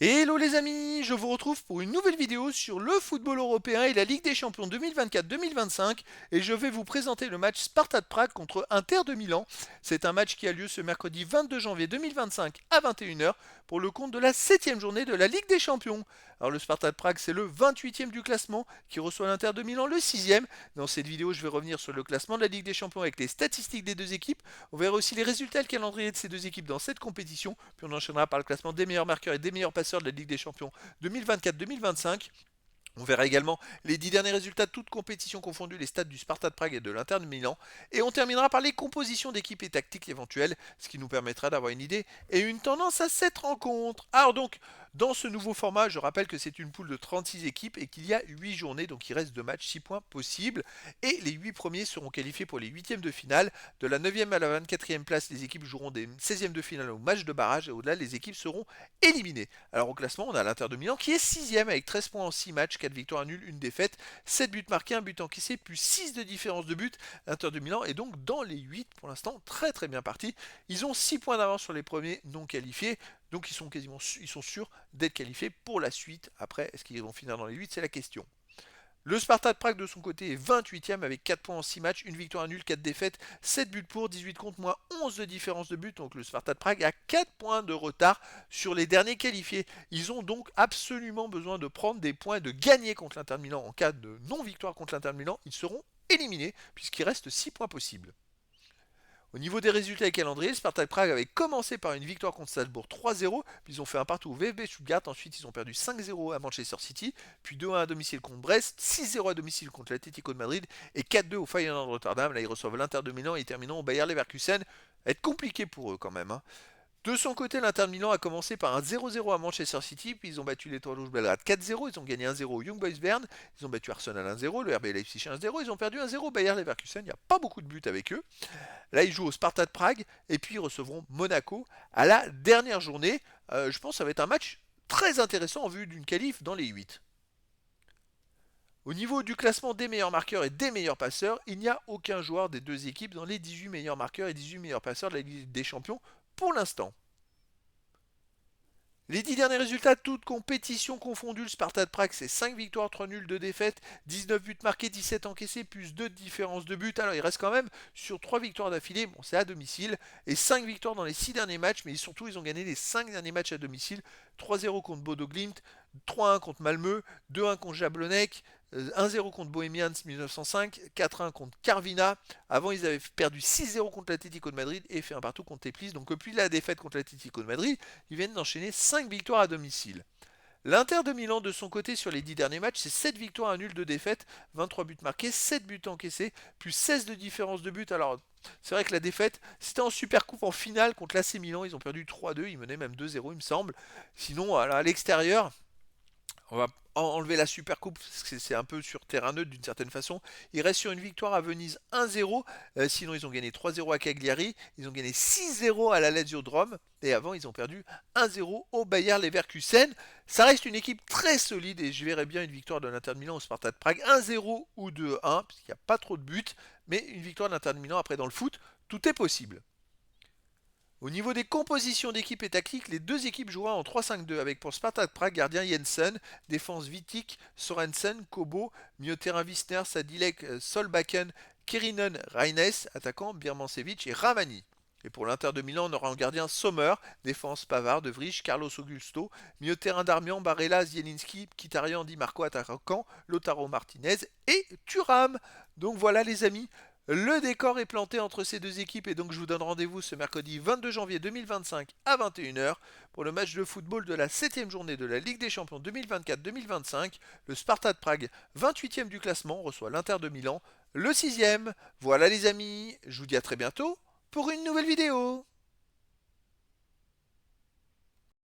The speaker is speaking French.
Hello les amis, je vous retrouve pour une nouvelle vidéo sur le football européen et la Ligue des Champions 2024-2025 et je vais vous présenter le match Sparta de Prague contre Inter de Milan. C'est un match qui a lieu ce mercredi 22 janvier 2025 à 21 h pour le compte de la 7e journée de la Ligue des Champions. Alors le Sparta de Prague c'est le 28e du classement qui reçoit l'Inter de Milan le 6e. Dans cette vidéo je vais revenir sur le classement de la Ligue des Champions avec les statistiques des deux équipes. On verra aussi les résultats et le calendrier de ces deux équipes dans cette compétition. Puis on enchaînera par le classement des meilleurs marqueurs et des meilleurs passeurs de la Ligue des Champions 2024-2025. On verra également les 10 derniers résultats de toutes compétitions confondues, les stats du Sparta de Prague et de l'Inter de Milan. Et on terminera par les compositions d'équipes et tactiques éventuelles, ce qui nous permettra d'avoir une idée et une tendance à cette rencontre. Alors donc, dans ce nouveau format, je rappelle que c'est une poule de 36 équipes et qu'il y a 8 journées, donc il reste 2 matchs, 6 points possibles. Et les 8 premiers seront qualifiés pour les 8e de finale. De la 9e à la 24e place, les équipes joueront des 16e de finale au match de barrage et au-delà, les équipes seront éliminées. Alors au classement, on a l'Inter de Milan qui est 6e avec 13 points en 6 matchs, 4 victoires, 1 nul, 1 défaite, 7 buts marqués, 1 but encaissé, plus 6 de différence de but. L'Inter de Milan est donc dans les 8 pour l'instant, très bien parti. Ils ont 6 points d'avance sur les premiers non qualifiés, donc ils sont sûrs d'être qualifiés pour la suite. Après, est-ce qu'ils vont finir dans les 8? C'est la question. Le Sparta de Prague de son côté est 28e avec 4 points en 6 matchs, 1 victoire, 1 nul, 4 défaites, 7 buts pour, 18 contre, moins 11 de différence de but. Donc le Sparta de Prague a 4 points de retard sur les derniers qualifiés. Ils ont donc absolument besoin de prendre des points et de gagner contre l'Inter de Milan. En cas de non-victoire contre l'Inter de Milan, ils seront éliminés puisqu'il reste 6 points possibles. Au niveau des résultats et calendrier, Spartak Prague avait commencé par une victoire contre Salzbourg 3-0, puis ils ont fait un partout au VfB Stuttgart, ensuite ils ont perdu 5-0 à Manchester City, puis 2-1 à domicile contre Brest, 6-0 à domicile contre l'Atlético de Madrid et 4-2 au Feyenoord de Rotterdam. Là ils reçoivent l'Inter de Milan et ils termineront au Bayer Leverkusen. Être compliqué pour eux quand même, hein. De son côté, l'Inter de Milan a commencé par un 0-0 à Manchester City, puis ils ont battu l'Étoile Rouge Belgrade 4-0, ils ont gagné 1-0 au Young Boys Bern, ils ont battu Arsenal 1-0, le RB Leipzig 1-0, ils ont perdu 1-0 au Bayer Leverkusen, il n'y a pas beaucoup de buts avec eux. Là, ils jouent au Sparta de Prague, et puis ils recevront Monaco à la dernière journée. Je pense que ça va être un match très intéressant en vue d'une qualif dans les 8. Au niveau du classement des meilleurs marqueurs et des meilleurs passeurs, il n'y a aucun joueur des deux équipes dans les 18 meilleurs marqueurs et 18 meilleurs passeurs de la Ligue des Champions pour l'instant. Les 10 derniers résultats, toutes compétitions confondues, le Sparta de Prague c'est 5 victoires, 3 nuls, 2 défaites, 19 buts marqués, 17 encaissés, plus 2 de différence de but. Alors il reste quand même sur 3 victoires d'affilée, bon c'est à domicile, et 5 victoires dans les 6 derniers matchs, mais surtout ils ont gagné les 5 derniers matchs à domicile, 3-0 contre Bodo Glimt, 3-1 contre Malmö, 2-1 contre Jablonec, 1-0 contre Bohemians 1905, 4-1 contre Carvina. Avant, ils avaient perdu 6-0 contre l'Atlético de Madrid et fait un partout contre Teplis. Donc, depuis la défaite contre l'Atlético de Madrid, ils viennent d'enchaîner 5 victoires à domicile. L'Inter de Milan, de son côté, sur les 10 derniers matchs, c'est 7 victoires, 1 nul, 2 défaites, 23 buts marqués, 7 buts encaissés, plus 16 de différence de but. Alors, c'est vrai que la défaite, c'était en Supercoupe en finale contre l'AC Milan. Ils ont perdu 3-2, ils menaient même 2-0, il me semble. Sinon, à l'extérieur, on va enlever la Super Coupe, parce que c'est un peu sur terrain neutre d'une certaine façon. Ils restent sur une victoire à Venise 1-0. Sinon, ils ont gagné 3-0 à Cagliari. Ils ont gagné 6-0 à la Lazio de Rome. Et avant, ils ont perdu 1-0 au Bayer Leverkusen. Ça reste une équipe très solide et je verrais bien une victoire de l'Inter de Milan au Sparta de Prague 1-0 ou 2-1, puisqu'il n'y a pas trop de buts. Mais une victoire de l'Inter de Milan, après dans le foot, tout est possible. Au niveau des compositions d'équipe et tactiques, les deux équipes joueront en 3-5-2 avec pour Spartak Prague gardien Jensen, défense Vitic, Sorensen, Kobo, milieu terrain Wisner, Sadilek, Solbakken, Kerinen, Reines, attaquant Birmancevic et Ramani. Et pour l'Inter de Milan, on aura en gardien Sommer, défense Pavard, De Vrij, Carlos Augusto, milieu terrain Darmian, Barella, Zielinski, Kitarian, Di Marco, attaquant, Lotaro Martinez et Thuram. Donc voilà les amis, le décor est planté entre ces deux équipes et donc je vous donne rendez-vous ce mercredi 22 janvier 2025 à 21 h pour le match de football de la 7e journée de la Ligue des Champions 2024-2025. Le Sparta de Prague, 28e du classement, reçoit l'Inter de Milan, le 6e. Voilà les amis, je vous dis à très bientôt pour une nouvelle vidéo.